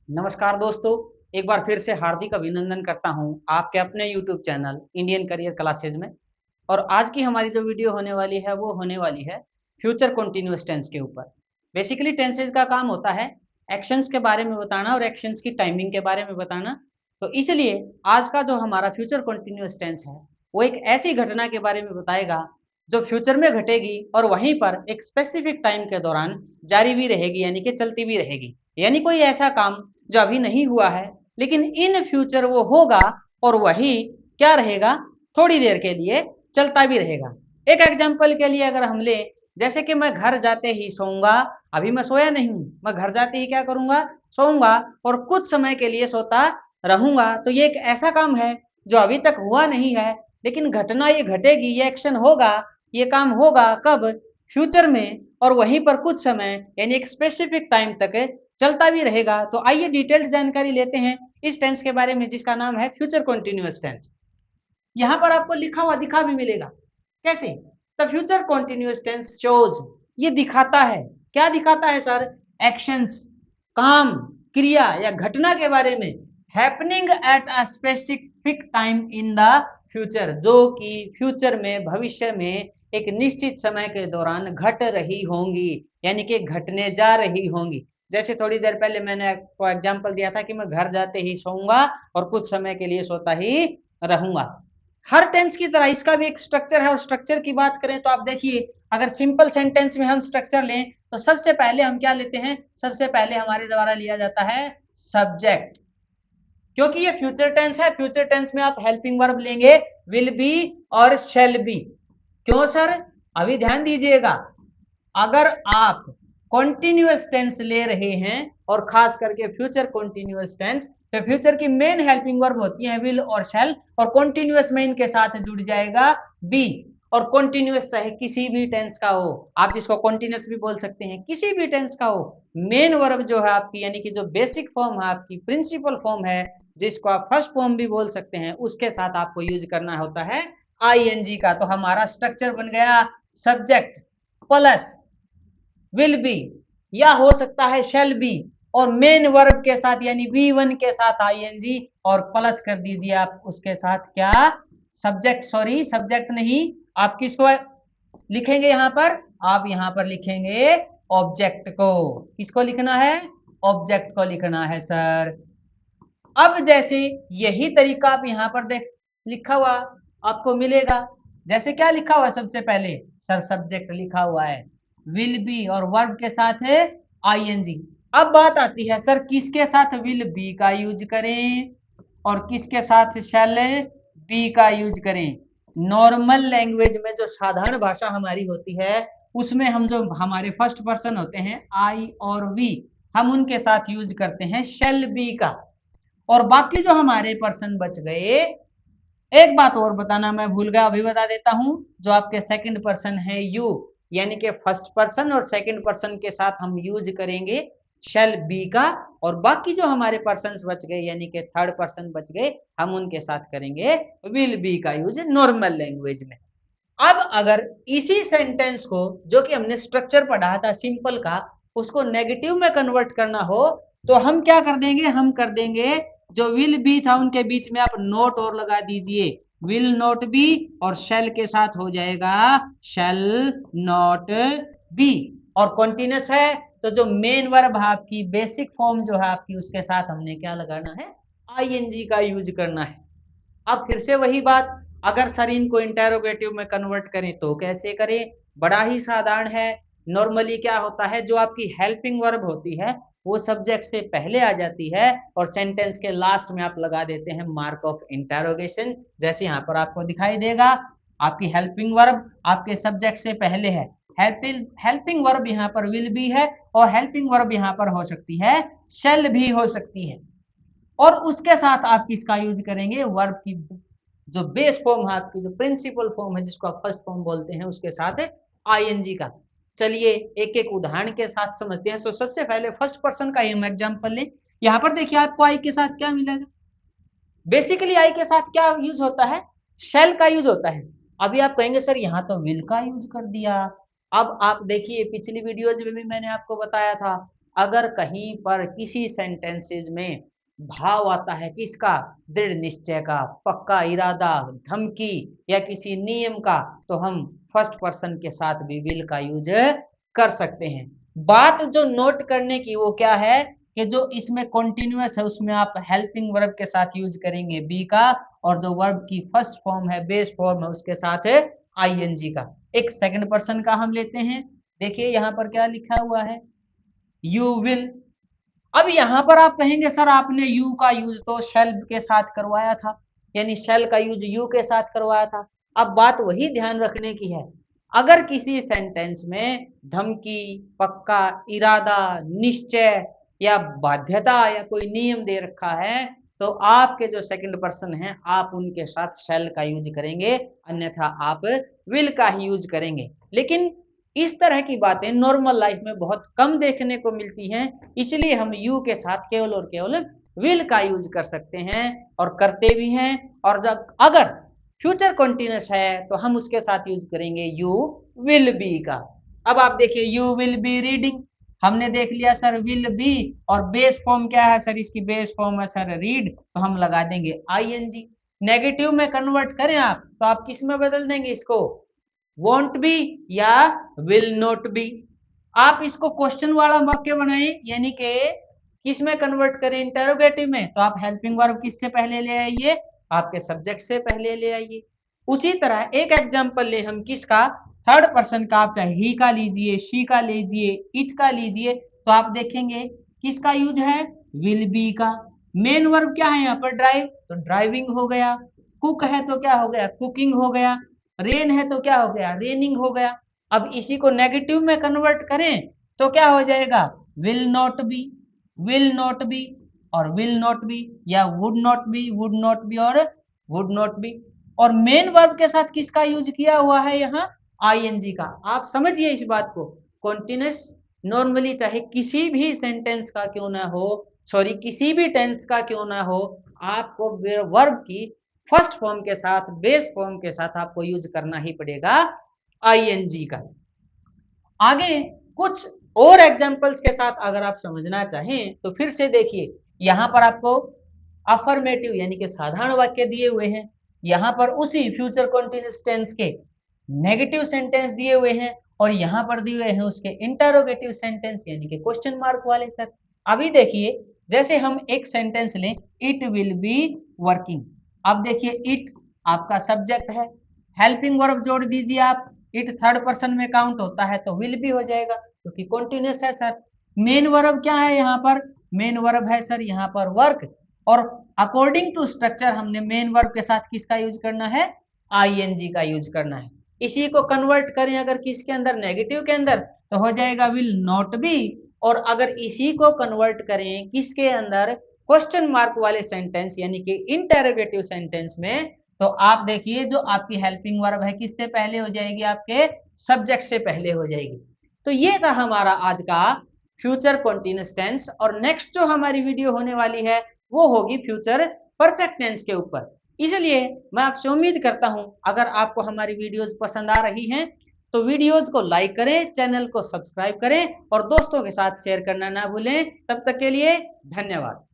नमस्कार दोस्तों। एक बार फिर से हार्दिक अभिनंदन करता हूं आपके अपने YouTube channel Indian career classes में। और आज की हमारी जो वीडियो होने वाली है वो होने वाली है फ्यूचर कॉन्टिन्यूअस टेंस के ऊपर। बेसिकली टेंसेज का काम होता है एक्शंस के बारे में बताना और एक्शंस की टाइमिंग के बारे में बताना। तो इसलिए आज का जो हमारा फ्यूचर कॉन्टिन्यूअस टेंस है वो एक ऐसी घटना के बारे में बताएगा जो फ्यूचर में घटेगी और वहीं पर एक स्पेसिफिक टाइम के दौरान जारी भी रहेगी, यानी कि चलती भी रहेगी। यानी कोई ऐसा काम जो अभी नहीं हुआ है लेकिन इन फ्यूचर वो होगा और वही क्या रहेगा, थोड़ी देर के लिए चलता भी रहेगा। एक एग्जाम्पल के लिए अगर हम ले, जैसे कि मैं घर जाते ही सोऊंगा। अभी मैं सोया नहीं हूं, मैं घर जाते ही क्या करूंगा, सोऊंगा और कुछ समय के लिए सोता रहूंगा। तो ये एक ऐसा काम है जो अभी तक हुआ नहीं है लेकिन घटना ये घटेगी, ये एक्शन होगा, ये काम होगा कब, फ्यूचर में, और वहीं पर कुछ समय यानी एक स्पेसिफिक टाइम तक चलता भी रहेगा। तो आइए डिटेल्ड जानकारी लेते हैं इस टेंस के बारे में जिसका नाम है फ्यूचर कॉन्टिन्यूअस टेंस। यहां पर आपको लिखा हुआ दिखा भी मिलेगा। कैसे? The future continuous tense shows, ये दिखाता है। क्या दिखाता है सर? एक्शंस, काम, क्रिया या घटना के बारे में, happening at a specific time in the future, जो कि फ्यूचर में, भविष्य में एक निश्चित समय के दौरान घट रही होंगी, यानी कि घटने जा रही होंगी। जैसे थोड़ी देर पहले मैंने आपको एग्जांपल दिया था कि मैं घर जाते ही सोऊंगा और कुछ समय के लिए सोता ही रहूंगा। हर टेंस की तरह इसका भी एक स्ट्रक्चर है और स्ट्रक्चर की बात करें तो आप देखिए, अगर सिंपल सेंटेंस में हम स्ट्रक्चर लें तो सबसे पहले हम क्या लेते हैं, सबसे पहले हमारे द्वारा लिया जाता है सब्जेक्ट। क्योंकि ये फ्यूचर टेंस है, फ्यूचर टेंस में आप हेल्पिंग वर्ब लेंगे विल बी और शेल बी। क्यों सर? अभी ध्यान दीजिएगा, अगर आप कॉन्टिन्यूअस टेंस ले रहे हैं और खास करके फ्यूचर कॉन्टिन्यूअस टेंस, तो फ्यूचर की मेन हेल्पिंग वर्ब होती है विल और शैल, और कॉन्टिन्यूअस में इनके साथ जुड़ जाएगा बी। और कॉन्टिन्यूअस चाहे किसी भी टेंस का हो, आप जिसको कॉन्टिन्यूअस भी बोल सकते हैं, किसी भी टेंस का हो, मेन वर्ब जो है आपकी, यानी कि जो बेसिक फॉर्म है आपकी, प्रिंसिपल फॉर्म है, जिसको आप फर्स्ट फॉर्म भी बोल सकते हैं, उसके साथ आपको यूज करना होता है आईएनजी का। तो हमारा स्ट्रक्चर बन गया सब्जेक्ट प्लस विल बी, या हो सकता है शेल बी, और मेन वर्ब के साथ यानी V1 के साथ आईएनजी, और प्लस कर दीजिए आप उसके साथ क्या, सब्जेक्ट, सॉरी सब्जेक्ट नहीं, आप किसको लिखेंगे यहां पर, आप यहां पर लिखेंगे ऑब्जेक्ट को। किसको लिखना है? ऑब्जेक्ट को लिखना है सर। अब जैसे यही तरीका आप यहां पर देख लिखा हुआ आपको मिलेगा। जैसे क्या लिखा हुआ है, सबसे पहले सर सब्जेक्ट लिखा हुआ है, विल बी और वर्ब के साथ है आईएनजी। अब बात आती है सर किसके साथ विल बी का यूज करें और किसके साथ शैल बी का यूज करें। नॉर्मल लैंग्वेज में जो साधारण भाषा हमारी होती है उसमें हम जो हमारे फर्स्ट पर्सन होते हैं आई और वी, हम उनके साथ यूज करते हैं शेल बी का। और बाकी जो हमारे पर्सन बच गए, एक बात और बताना मैं भूल गया, अभी बता देता हूं, जो आपके सेकंड पर्सन है यू, यानी कि फर्स्ट पर्सन और सेकंड पर्सन के साथ हम यूज करेंगे शेल बी का, और बाकी जो हमारे पर्सन बच गए यानी कि थर्ड पर्सन बच गए, हम उनके साथ करेंगे विल बी का यूज नॉर्मल लैंग्वेज में। अब अगर इसी सेंटेंस को, जो कि हमने स्ट्रक्चर पढ़ा था सिंपल का, उसको नेगेटिव में कन्वर्ट करना हो तो हम क्या कर देंगे, हम कर देंगे जो विल बी था उनके बीच में आप नोट और लगा दीजिए, विल नॉट बी, और शेल के साथ हो जाएगा शेल नॉट बी। और कॉन्टिन्यूस है तो जो मेन वर्ब है आपकी, बेसिक फॉर्म जो है आपकी, उसके साथ हमने क्या लगाना है, आईएनजी का यूज करना है। अब फिर से वही बात, अगर सर इनको इंटेरोगेटिव में कन्वर्ट करें तो कैसे करें? बड़ा ही साधारण है। नॉर्मली क्या होता है, जो आपकी हेल्पिंग वर्ब होती है वो सब्जेक्ट से पहले आ जाती है और सेंटेंस के लास्ट में आप लगा देते हैं मार्क ऑफ इंटेरोगेशन। जैसे यहाँ पर आपको दिखाई देगा, आपकी हेल्पिंग वर्ब आपके सब्जेक्ट से पहले है, हेल्पिंग वर्ब यहाँ पर विल बी है, और हेल्पिंग वर्ब यहाँ पर हो सकती है शेल भी हो सकती है। और उसके साथ आप किसका यूज करेंगे, वर्ब की जो बेस फॉर्म है आपकी, जो प्रिंसिपल फॉर्म है जिसको आप फर्स्ट फॉर्म बोलते हैं, उसके साथ आईएनजी का। चलिए एक एक उदाहरण के साथ समझते हैं। तो सबसे पहले फर्स्ट पर्सन का हम एग्जांपल लें। यहाँ पर देखिए आपको आई के साथ क्या मिलेगा, बेसिकली आई के साथ क्या यूज होता है, शेल का यूज होता है। अभी आप कहेंगे सर यहाँ तो विल का यूज कर दिया। अब आप देखिए पिछली वीडियोज में भी मैंने आपको बताया था, अगर कहीं पर किसी सेंटेंसेज में भाव आता है किसका, दृढ़ निश्चय का, पक्का इरादा, धमकी या किसी नियम का, तो हम फर्स्ट पर्सन के साथ भी विल का यूज कर सकते हैं। बात जो नोट करने की वो क्या है कि जो इसमें कॉन्टिन्यूअस है उसमें आप हेल्पिंग वर्ब के साथ यूज करेंगे बी का, और जो वर्ब की फर्स्ट फॉर्म है, बेस फॉर्म है, उसके साथ है आईएनजी का। एक सेकंड पर्सन का हम लेते हैं। देखिए यहाँ पर क्या लिखा हुआ है, यू विल। अब यहाँ पर आप कहेंगे सर आपने यू का यूज तो शेल के साथ करवाया था, यानी शेल का यूज यू के साथ करवाया था। अब बात वही ध्यान रखने की है, अगर किसी सेंटेंस में धमकी, पक्का इरादा, निश्चय या बाध्यता या कोई नियम दे रखा है, तो आपके जो सेकंड पर्सन हैं आप उनके साथ शेल का यूज करेंगे, अन्यथा आप विल का ही यूज करेंगे। लेकिन इस तरह की बातें नॉर्मल लाइफ में बहुत कम देखने को मिलती हैं, इसलिए हम यू के साथ केवल और केवल विल का यूज कर सकते हैं और करते भी हैं। और जब अगर फ्यूचर कंटिन्यूअस है तो हम उसके साथ यूज करेंगे यू विल बी का। अब आप देखिए यू विल बी रीडिंग, हमने देख लिया सर विल बी, और बेस फॉर्म क्या है सर, इसकी बेस फॉर्म है सर रीड, तो हम लगा देंगे आईएनजी। नेगेटिव में कन्वर्ट करें आप तो आप किस में बदल देंगे इसको, वॉन्ट बी या विल नॉट बी। आप इसको क्वेश्चन वाला वाक्य बनाएं, यानी कि किस में कन्वर्ट करें, इंटरोगेटिव में, तो आप हेल्पिंग वर्ब किससे पहले ले आइए, आपके सब्जेक्ट से पहले ले आइए। उसी तरह एक एग्जांपल ले हम किसका, थर्ड पर्सन का, आप चाहे ही का लीजिए, शी का लीजिए, इट का लीजिए, तो आप देखेंगे किसका यूज है, विल बी का। मेन वर्ब क्या है यहाँ पर, ड्राइव, तो ड्राइविंग हो गया। कुक है तो क्या हो गया, कुकिंग हो गया। रेन है तो क्या हो गया, रेनिंग हो गया। अब इसी को नेगेटिव में कन्वर्ट करें तो क्या हो जाएगा, will not be, will not be और विल नॉट बी, या would not be, would not be और वुड नॉट बी। और मेन वर्ब के साथ किसका यूज किया हुआ है यहाँ, आईएनजी का। आप समझिए इस बात को, कॉन्टिन्यूअस नॉर्मली चाहे किसी भी सेंटेंस का क्यों ना हो, सॉरी किसी भी टेंस का क्यों ना हो, आपको वर्ब की फर्स्ट फॉर्म के साथ, बेस फॉर्म के साथ आपको यूज करना ही पड़ेगा आईएनजी का। आगे कुछ और एग्जांपल्स के साथ अगर आप समझना चाहें तो फिर से देखिए, यहां पर आपको अफर्मेटिव यानी कि साधारण वाक्य दिए हुए हैं, यहां पर उसी फ्यूचर कंटीन्यूअस टेंस के नेगेटिव सेंटेंस दिए हुए हैं, और यहां पर दिए हुए हैं उसके इंटरोगेटिव सेंटेंस यानी कि क्वेश्चन मार्क वाले। सर अभी देखिए, जैसे हम एक सेंटेंस लें, इट विल बी वर्किंग। अब देखिए इट आपका सब्जेक्ट है, हेल्पिंग वर्ब जोड़ दीजिए आप, इट थर्ड पर्सन में काउंट होता है तो विल भी हो जाएगा क्योंकि कंटीन्यूअस है सर। मेन वर्ब क्या है यहाँ पर, मेन वर्ब है सर यहाँ पर वर्क, और अकॉर्डिंग टू स्ट्रक्चर हमने मेन वर्ब के साथ किसका यूज करना है, आईएनजी का यूज करना है। इसी को कन्वर्ट करें अगर किसके अंदर, नेगेटिव के अंदर, तो हो जाएगा विल नॉट बी, और अगर इसी को कन्वर्ट करें किसके अंदर, क्वेश्चन मार्क वाले सेंटेंस यानी कि इंटरोगेटिव सेंटेंस में, तो आप देखिए जो आपकी हेल्पिंग वर्ब है किससे पहले हो जाएगी, आपके सब्जेक्ट से पहले हो जाएगी। तो ये था हमारा आज का फ्यूचर कंटीन्यूअस टेंस, और नेक्स्ट जो हमारी वीडियो होने वाली है वो होगी फ्यूचर परफेक्ट टेंस के ऊपर। इसलिए मैं आपसे उम्मीद करता हूं अगर आपको हमारी वीडियोस पसंद आ रही हैं तो वीडियोस को लाइक करें, चैनल को सब्सक्राइब करें और दोस्तों के साथ शेयर करना ना भूलें। तब तक के लिए धन्यवाद।